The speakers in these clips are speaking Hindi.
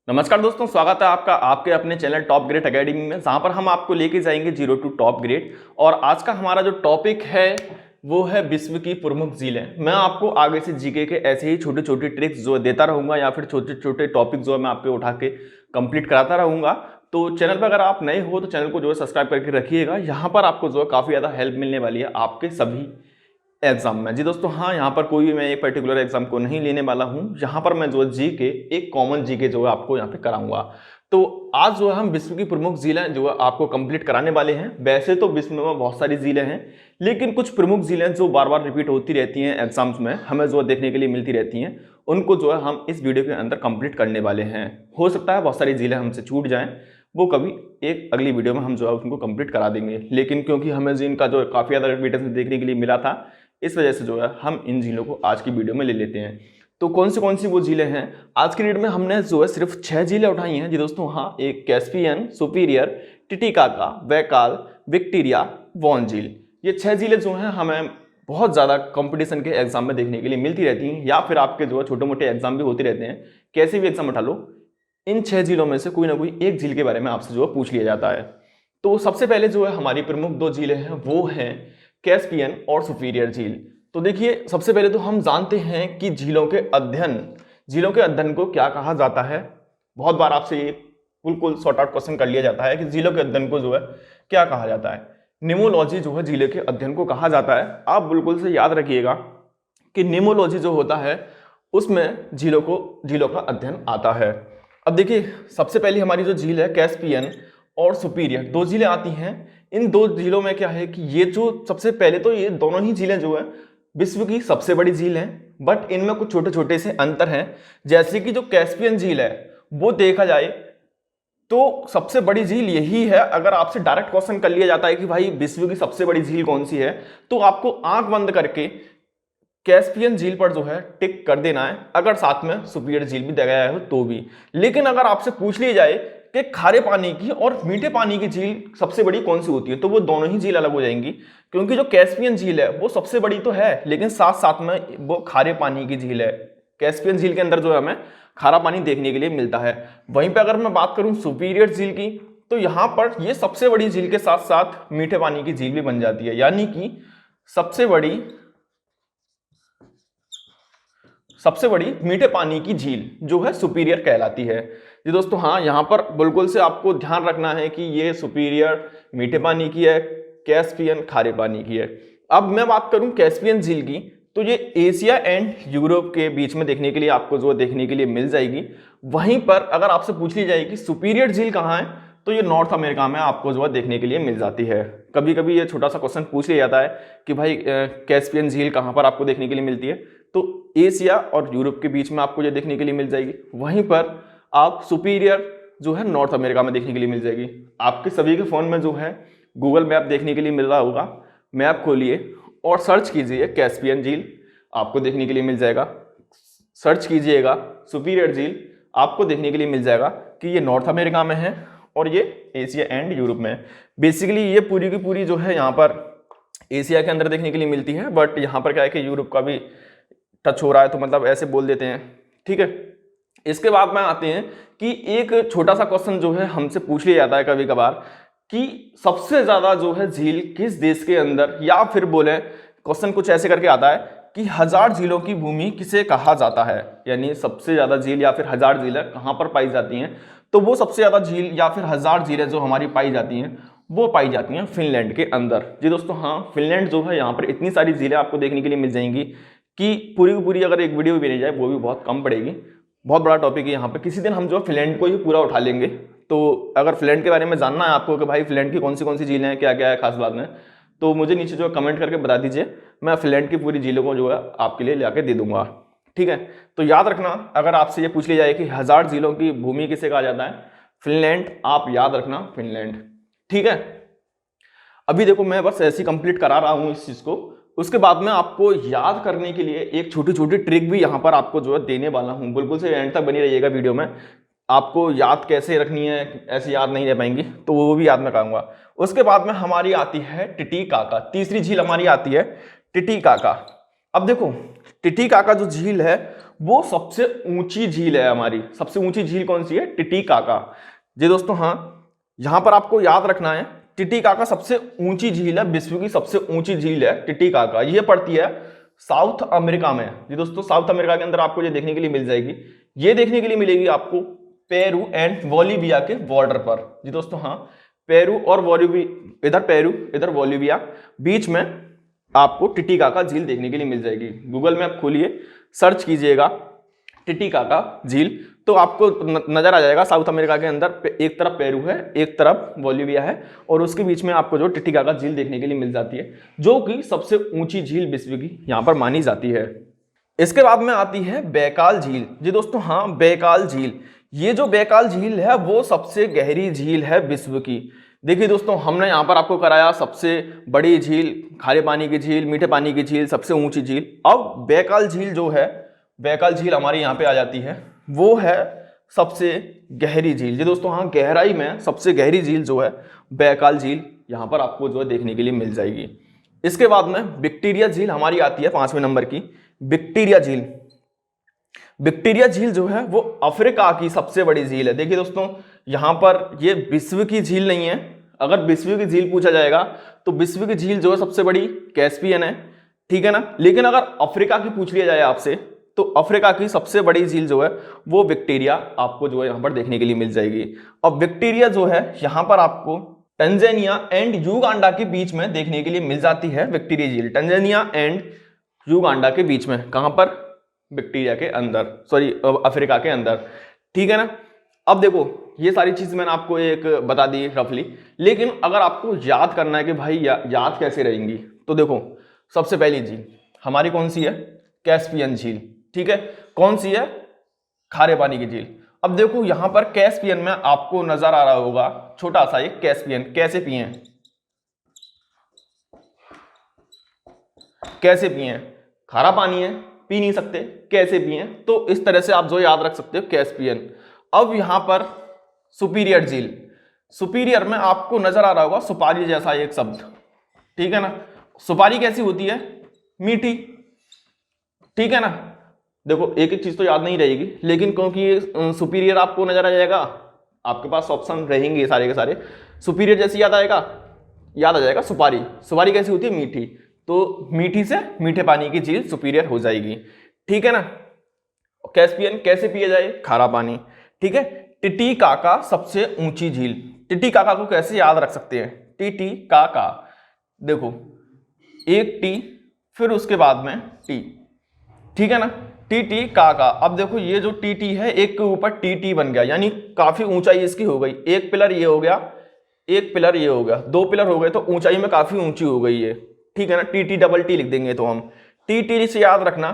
नमस्कार दोस्तों, स्वागत है आपका आपके अपने चैनल टॉप ग्रेड एकेडमी में, जहां पर हम आपको लेके जाएंगे जीरो टू टॉप ग्रेड। और आज का हमारा जो टॉपिक है वो है विश्व की प्रमुख झीलें। मैं आपको आगे से जीके के ऐसे ही छोटे छोटे ट्रिक्स जो देता रहूंगा या फिर छोटे छोटे टॉपिक जो है मैं आपके उठा के कंप्लीट कराता रहूंगा। तो चैनल पर अगर आप नए हो तो चैनल को जो है सब्सक्राइब करके रखिएगा। यहाँ पर आपको जो है काफ़ी ज़्यादा हेल्प मिलने वाली है आपके सभी एग्जाम में। जी दोस्तों, हाँ, यहाँ पर कोई भी मैं एक पर्टिकुलर एग्जाम को नहीं लेने वाला हूँ। यहाँ पर मैं जो है जी के एक कॉमन जी के जो है आपको यहाँ पे कराऊंगा। तो आज जो है हम विश्व की प्रमुख झीलें जो है आपको कंप्लीट कराने वाले हैं। वैसे तो विश्व में बहुत सारी झीलें हैं, लेकिन कुछ प्रमुख झीलें जो बार बार रिपीट होती रहती हैं एग्जाम्स में, हमें जो है देखने के लिए मिलती रहती हैं, उनको जो है हम इस वीडियो के अंदर कंप्लीट करने वाले हैं। हो सकता है बहुत सारी झीलें हमसे छूट जाएं, वो कभी एक अगली वीडियो में हम जो है उनको कंप्लीट करा देंगे। लेकिन क्योंकि हमें इनका जो काफ़ी ज़्यादा रिपीटेशन देखने के लिए मिला था, इस वजह से जो है हम इन झीलों को आज की वीडियो में ले लेते हैं। तो कौन सी वो झीलें हैं आज की डेट में? हमने जो है सिर्फ 6 झीलें उठाई हैं जी दोस्तों। हाँ, एक Caspian, Superior, Titicaca, Baikal, Victoria, Van झील। ये 6 झीलें जो हैं हमें बहुत ज़्यादा कंपटीशन के एग्जाम में देखने के लिए मिलती रहती हैं, या फिर आपके जो है छोटे मोटे एग्जाम भी होते रहते हैं। कैसे भी एग्जाम उठा लो, इन 6 झीलों में से कोई ना कोई एक झील के बारे में आपसे जो है पूछ लिया जाता है। तो सबसे पहले जो है हमारी प्रमुख 2 झीलें हैं वो हैं कैस्पियन और सुपीरियर झील। तो देखिए, सबसे पहले तो हम जानते हैं कि झीलों के अध्ययन को क्या कहा जाता है। बहुत बार आपसे ये बिल्कुल शॉर्ट आउट क्वेश्चन कर लिया जाता है कि झीलों के अध्ययन को जो है क्या कहा जाता है। निमोलॉजी जो है झीलों के अध्ययन को कहा जाता है। आप बिल्कुल से याद रखिएगा कि निमोलॉजी जो होता है उसमें झीलों का अध्ययन आता है। अब देखिए, सबसे पहले हमारी जो झील है कैस्पियन और सुपीरियर, 2 झीलें आती हैं। इन 2 झीलों में क्या है कि ये जो सबसे पहले तो ये दोनों ही झीलें जो है विश्व की सबसे बड़ी झील हैं, बट इनमें कुछ छोटे छोटे से अंतर हैं। जैसे कि जो कैस्पियन झील है वो देखा जाए तो सबसे बड़ी झील यही है। अगर आपसे डायरेक्ट क्वेश्चन कर लिया जाता है कि भाई विश्व की सबसे बड़ी झील कौन सी है, तो आपको आंख बंद करके कैस्पियन झील पर जो है टिक कर देना है, अगर साथ में सुपीरियर झील भी दिया गया हो तो भी। लेकिन अगर आपसे पूछ ली जाए कि खारे पानी की और मीठे पानी की झील सबसे बड़ी कौन सी होती है, तो वो दोनों ही झील अलग हो जाएंगी। क्योंकि जो कैस्पियन झील है वो सबसे बड़ी तो है, लेकिन साथ साथ में वो खारे पानी की झील है। कैस्पियन झील के अंदर जो है हमें खारा पानी देखने के लिए मिलता है। वहीं पर अगर मैं बात करूं सुपीरियर झील की, तो यहां पर ये सबसे बड़ी झील के साथ साथ मीठे पानी की झील भी बन जाती है, यानी कि सबसे बड़ी मीठे पानी की झील जो है सुपीरियर कहलाती है। जी दोस्तों, हाँ, यहाँ पर बिल्कुल से आपको ध्यान रखना है कि ये सुपीरियर मीठे पानी की है, कैस्पियन खारे पानी की है। अब मैं बात करूं कैस्पियन झील की, तो ये एशिया एंड यूरोप के बीच में देखने के लिए आपको जो देखने के लिए मिल जाएगी। वहीं पर अगर आपसे पूछ ली जाए कि सुपीरियर झील कहाँ है, तो ये नॉर्थ अमेरिका में आपको जो है देखने के लिए मिल जाती है। कभी कभी ये छोटा सा क्वेश्चन पूछ लिया जाता है कि भाई कैस्पियन झील कहाँ पर आपको देखने के लिए मिलती है, तो एशिया और यूरोप के बीच में आपको ये देखने के लिए मिल जाएगी। वहीं पर आप सुपीरियर जो है नॉर्थ अमेरिका में देखने के लिए मिल जाएगी। आपके सभी के फ़ोन में जो है गूगल मैप देखने के लिए मिल रहा होगा। मैप खोलिए और सर्च कीजिए कैस्पियन झील, आपको देखने के लिए मिल जाएगा। सर्च कीजिएगा सुपीरियर झील, आपको देखने के लिए मिल जाएगा कि ये नॉर्थ अमेरिका में है और ये एशिया एंड यूरोप में है। बेसिकली ये पूरी की पूरी जो है यहाँ पर एशिया के अंदर देखने के लिए मिलती है, बट यहाँ पर क्या है कि यूरोप का भी टच हो रहा है, तो मतलब ऐसे बोल देते हैं, ठीक है। इसके बाद में आते हैं कि एक छोटा सा क्वेश्चन जो है हमसे पूछ लिया जाता है कभी कभार कि सबसे ज्यादा जो है झील किस देश के अंदर, या फिर बोले क्वेश्चन कुछ ऐसे करके आता है कि 1000 झीलों की भूमि किसे कहा जाता है, यानी सबसे ज्यादा झील या फिर 1000 झीलें कहां पर पाई जाती हैं। तो वो सबसे ज्यादा झील या फिर 1000 झीलें जो हमारी पाई जाती हैं वो पाई जाती हैं फिनलैंड के अंदर। जी दोस्तों, हाँ, फिनलैंड जो है यहाँ पर इतनी सारी झीलें आपको देखने के लिए मिल जाएंगी कि पूरी की पूरी अगर एक वीडियो भी बनी जाए वो भी बहुत कम पड़ेगी। बहुत बड़ा टॉपिक है यहाँ पे। किसी दिन हम जो फिनलैंड को ही पूरा उठा लेंगे। तो अगर फिनलैंड के बारे में जानना है आपको कि भाई फिनलैंड की कौन सी झीलें हैं, क्या क्या है खास बात में, तो मुझे नीचे जो कमेंट करके बता दीजिए, मैं फिनलैंड की पूरी झीलों को जो है आपके लिए ला के दे दूंगा, ठीक है। तो याद रखना, अगर आपसे ये पूछ लिया जाए कि 1000 झीलों की भूमि किसे कहा जाता है, फिनलैंड, आप याद रखना फिनलैंड, ठीक है। अभी देखो, मैं बस ऐसे ही कंप्लीट करा रहा हूँ इस चीज को। उसके बाद में आपको याद करने के लिए एक छोटी छोटी ट्रिक भी यहाँ पर आपको जो है देने वाला हूँ। बिल्कुल से एंड तक बनी रहिएगा वीडियो में। आपको याद कैसे रखनी है, ऐसे याद नहीं रह पाएंगी, तो वो भी याद में कराऊंगा। उसके बाद में हमारी आती है टिटिकाका, तीसरी झील हमारी आती है टिटिकाका। अब देखो टिटिकाका जो झील है वो सबसे ऊंची झील है हमारी। सबसे ऊंची झील कौन सी है? टिटिकाका। जी दोस्तों हाँ, यहां पर आपको याद रखना है टिटिकाका सबसे ऊंची झील है, विश्व की सबसे ऊंची झील है टिटिकाका। ये पड़ती है साउथ अमेरिका में। जी दोस्तों साउथ अमेरिका के अंदर आपको ये देखने के लिए मिल जाएगी। ये देखने के लिए मिलेगी आपको पेरू एंड बोलिविया के बॉर्डर पर। जी दोस्तों हाँ, पेरू और बोलिविया, इधर पेरू इधर बोलिविया, बीच में आपको टिटिकाका झील देखने के लिए मिल जाएगी। गूगल में आप खोलिए, सर्च कीजिएगा टिटिकाका झील, तो आपको नजर आ जाएगा साउथ अमेरिका के अंदर एक तरफ पेरू है, एक तरफ बोलिविया है, और उसके बीच में आपको जो टिटिकाका झील देखने के लिए मिल जाती है, जो कि सबसे ऊंची झील विश्व की यहां पर मानी जाती है। इसके बाद में आती है बैकाल झील। जी दोस्तों हाँ, बैकाल झील, ये जो बैकाल झील है वो सबसे गहरी झील है विश्व की। देखिए दोस्तों, हमने यहाँ पर आपको कराया सबसे बड़ी झील, खारे पानी की झील, मीठे पानी की झील, सबसे ऊंची झील। अब बैकाल झील जो है, बैकाल झील हमारी यहाँ पे आ जाती है, वो है सबसे गहरी झील। जी दोस्तों हाँ, गहराई में सबसे गहरी झील जो है बैकाल झील, यहाँ पर आपको जो है देखने के लिए मिल जाएगी। इसके बाद में विक्टोरिया झील हमारी आती है 5वें नंबर की, विक्टोरिया झील। विक्टोरिया झील जो है वो अफ्रीका की सबसे बड़ी झील है। देखिए दोस्तों, यहां पर ये विश्व की झील नहीं है। अगर विश्व की झील पूछा जाएगा तो विश्व की झील जो है सबसे बड़ी कैस्पियन है, ठीक है ना। लेकिन अगर अफ्रीका की पूछ लिया जाए आपसे, तो अफ्रीका की सबसे बड़ी झील जो है वो विक्टोरिया आपको जो है यहां पर देखने के लिए मिल जाएगी। अब विक्टोरिया जो है यहां पर आपको तंजानिया एंड युगांडा के बीच में देखने के लिए मिल जाती है विक्टोरिया झील। तंजानिया एंड युगांडा के बीच में, कहां पर? विक्टोरिया के अंदर, सॉरी अफ्रीका के अंदर, ठीक है ना। अब देखो ये सारी चीज मैंने आपको एक बता दी रफली, लेकिन अगर आपको याद करना है कि भाई याद कैसे रहेंगी, तो देखो सबसे पहली झील हमारी कौन सी है? कैस्पियन झील, ठीक है। कौन सी है? खारे पानी की झील। अब देखो यहां पर कैस्पियन में आपको नजर आ रहा होगा छोटा सा एक कैस्पियन, कैसे पिए? कैसे पिए? खारा पानी है, पी नहीं सकते, कैसे पिए? तो इस तरह से आप जो याद रख सकते हो कैस्पियन। अब यहां पर सुपीरियर झील, सुपीरियर में आपको नजर आ रहा होगा सुपारी जैसा एक शब्द, ठीक है ना। सुपारी कैसी होती है? मीठी, ठीक है ना। देखो एक एक चीज तो याद नहीं रहेगी, लेकिन क्योंकि सुपीरियर आपको नजर आ जाएगा, आपके पास ऑप्शन रहेंगे सारे के सारे, सुपीरियर जैसे याद आ जाएगा सुपारी। सुपारी कैसी होती है? मीठी, तो मीठी से मीठे पानी की झील सुपीरियर हो जाएगी, ठीक है ना। कैस्पियन कैसे पिया जाए? खारा पानी, ठीक है। टिटिकाका सबसे ऊंची झील, टिटिकाका को कैसे याद रख सकते हैं? टिटिकाका, देखो एक टी फिर उसके बाद में टी, ठीक है ना, टिटिकाका। अब देखो ये जो टी है एक के ऊपर टी बन गया, यानी काफी ऊंचाई इसकी हो गई। एक पिलर ये हो गया, एक पिलर ये हो गया, दो पिलर हो गए, तो ऊंचाई में काफी ऊंची हो गई है, ठीक है ना। टी डबल टी लिख देंगे तो हम टी से याद रखना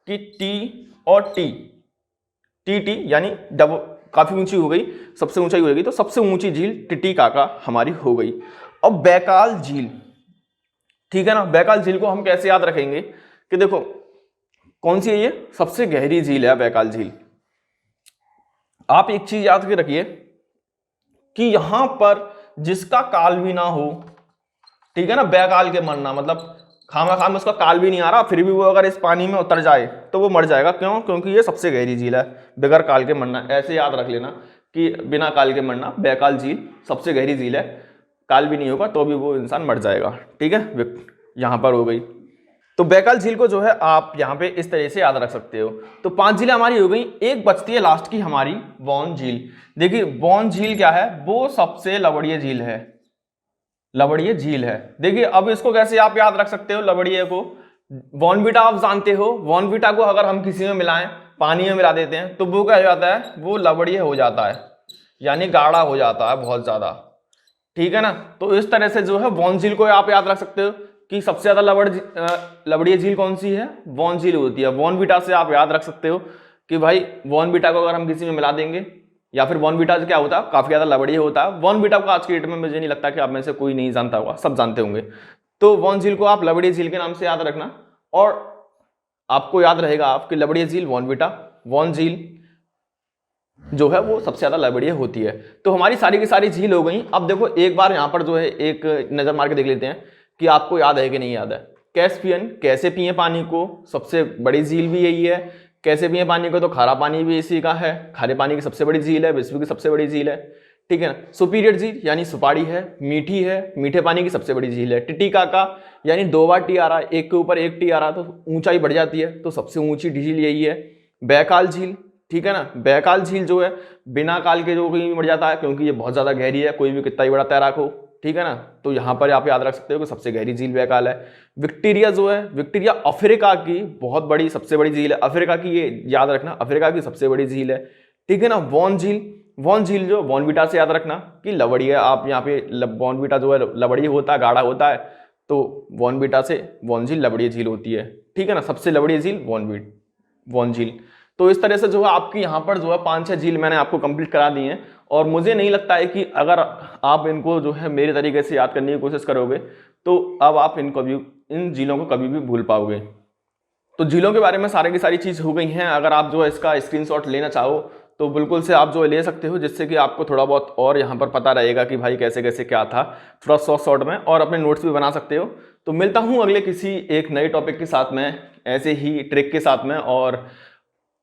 कि टी और टी यानी डबल, काफी ऊंची हो गई, सबसे ऊंचाई हो गई, तो सबसे ऊंची झील टिटिकाका हमारी हो गई। अब बैकाल झील, ठीक है ना। बैकाल झील को हम कैसे याद रखेंगे कि देखो कौन सी है ये? सबसे गहरी झील है बैकाल झील। आप एक चीज याद के रखिए कि यहां पर जिसका काल भी ना हो, ठीक है ना, बैकाल के मरना मतलब खामा उसका काल भी नहीं आ रहा, फिर भी वो अगर इस पानी में उतर जाए तो वो मर जाएगा। क्यों? क्योंकि ये सबसे गहरी झील है, बगैर काल के मरना। ऐसे याद रख लेना कि बिना काल के मरना, बैकाल झील सबसे गहरी झील है, काल भी नहीं होगा तो भी वो इंसान मर जाएगा, ठीक है। यहां पर हो गई, तो बैकाल झील को जो है आप यहाँ पे इस तरह से याद रख सकते हो। तो 5 झीलें हमारी हो गई, एक बचती है लास्ट की हमारी बौन झील। देखिए बौन झील क्या है? वो सबसे लवड़ीय झील है, लवड़ीय झील है। देखिए अब इसको कैसे आप याद रख सकते हो लवड़ीय को? बॉर्नविटा आप जानते हो, बॉर्नविटा को अगर हम किसी में मिलाएं, पानी में मिला देते हैं, तो वो क्या हो जाता है? वो लवड़ीय हो जाता है, यानी गाढ़ा हो जाता है बहुत ज्यादा, ठीक है ना। तो इस तरह से जो है बौन झील को आप याद रख सकते हो कि सबसे ज्यादा लवड़ीय झील कौन सी है? बौन झील होती है। बॉर्नविटा से आप याद रख सकते हो कि भाई बॉर्नविटा को अगर हम किसी में मिला देंगे, या फिर बॉर्नविटा से क्या होता है? काफी ज्यादा लवड़ीय होता है। बॉर्नविटा को आज की डेट में मुझे नहीं लगता कि आप में से कोई नहीं जानता होगा, सब जानते होंगे। तो बौन झील को आप लवड़ीय झील के नाम से याद रखना, और आपको याद रहेगा आपकी लवड़ीय झील बॉर्नविटा, बौन झील जो है वो सबसे ज्यादा लवड़ीय होती है। तो हमारी सारी की सारी झील हो गई। अब देखो एक बार यहाँ पर जो है एक नजर मार के देख लेते हैं कि आपको याद है कि नहीं याद है। कैस्पियन, कैसे पिए पानी को, सबसे बड़ी झील भी यही है। कैसे पिए पानी को, तो खारा पानी भी इसी का है, खारे पानी की सबसे बड़ी झील है, विश्व की सबसे बड़ी झील है, ठीक है ना। सुपीरियर झील यानी सुपाड़ी है, मीठी है, मीठे पानी की सबसे बड़ी झील है। टिटिकाका यानी 2 बार टी आ रहा है, एक के ऊपर एक टी आ रहा है तो ऊंचाई बढ़ जाती है, तो सबसे ऊंची झील यही है। बैकाल झील, ठीक है ना, बैकाल झील जो है बिना काल के जो कहीं बढ़ जाता है, क्योंकि ये बहुत ज़्यादा गहरी है, कोई भी कितना ही बड़ा तैराक हो, ठीक है ना, तो यहाँ पर आप याद रख सकते हो कि सबसे गहरी झील बैकाल है। विक्टोरिया जो है, विक्टोरिया अफ्रीका की बहुत बड़ी सबसे बड़ी झील है, अफ्रीका की, ये याद रखना, अफ्रीका की सबसे बड़ी झील है, ठीक है ना। वॉन झील, वॉन झील जो बॉर्नविटा से याद रखना कि लवड़ी है, आप यहाँ पे बॉर्नविटा जो है लवड़ी होता है, गाढ़ा होता है, तो बॉर्नविटा से वॉन झील लवड़ी झील होती है, ठीक है ना, सबसे लवड़ी झील वॉन झील। तो इस तरह से जो है आपकी यहाँ पर जो है 5-6 झील मैंने आपको कंप्लीट करा दी हैं, और मुझे नहीं लगता है कि अगर आप इनको जो है मेरे तरीके से याद करने की कोशिश करोगे तो अब आप इन झीलों को कभी भी भूल पाओगे। तो झीलों के बारे में सारी की सारी चीज़ हो गई हैं। अगर आप जो है इसका स्क्रीनशॉट लेना चाहो तो बिल्कुल से आप जो है ले सकते हो, जिससे कि आपको थोड़ा बहुत और यहाँ पर पता रहेगा कि भाई कैसे कैसे क्या था, थोड़ा शॉर्ट में, और अपने नोट्स भी बना सकते हो। तो मिलता हूँ अगले किसी एक नए टॉपिक के साथ में, ऐसे ही ट्रिक के साथ में, और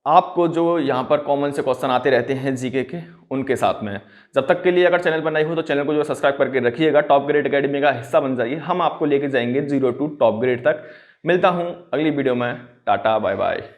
आपको जो यहाँ पर कॉमन से क्वेश्चन आते रहते हैं जीके के, उनके साथ में। जब तक के लिए अगर चैनल पर नए हो तो चैनल को जो सब्सक्राइब करके रखिएगा, टॉप ग्रेड एकेडमी का हिस्सा बन जाइए, हम आपको लेके जाएंगे 0 to टॉप ग्रेड तक। मिलता हूँ अगली वीडियो में, टाटा बाय बाय।